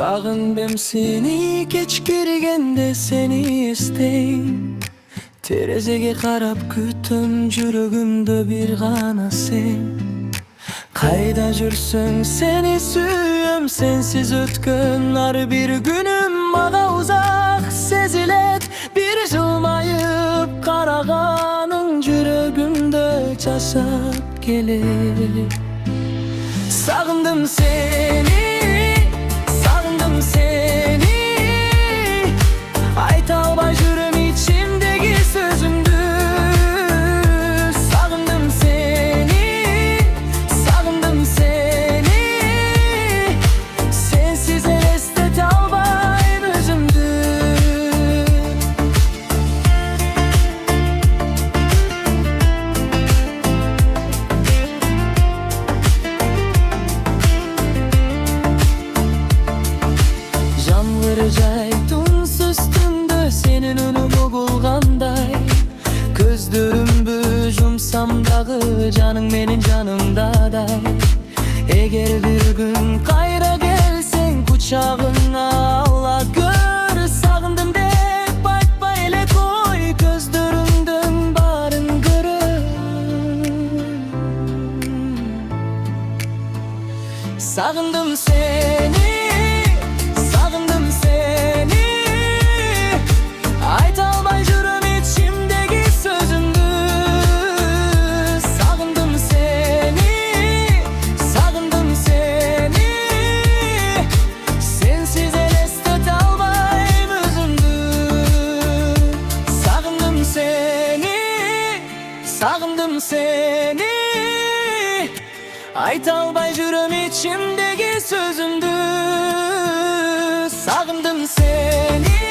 Sağındım seni, geç girgende seni isteyim. Terezege karap kütüm, жүрөгümde bir gana sen. Kayda жүрсөң seni sүйüm, sensiz ötkön har bir günüm maga uzak sezilet. Bir жылmayıp karagaның жүрөгümde çaşap gelir. Sağındım seni, sağındım seni. Ayta alбай жүрөм içimdeki sözümdü. Sağındım seni, sağındım seni. Sensiz elestete albayım özümdü. Жамгыр туңс üstünde senin önüm oğulganday. Gözlөрүмбү жумсам дагы жаның менин жанымдадай. Эгер bir gün кайра келсең кучагыңа ала көр. Сагындым деп айтпай эле кой, көздөрүңдөн баарын көрөм. Sağındım seni, sağındım seni. Ayta alбай жүрөm içimdeki sözümdü. Sağındım seni, sağındım seni. Sensiz elestete albayım özümdü. Sağındım seni, sağındım seni. Ayta alбай жүрөм içimdeki sözümdü. Sağındım seni.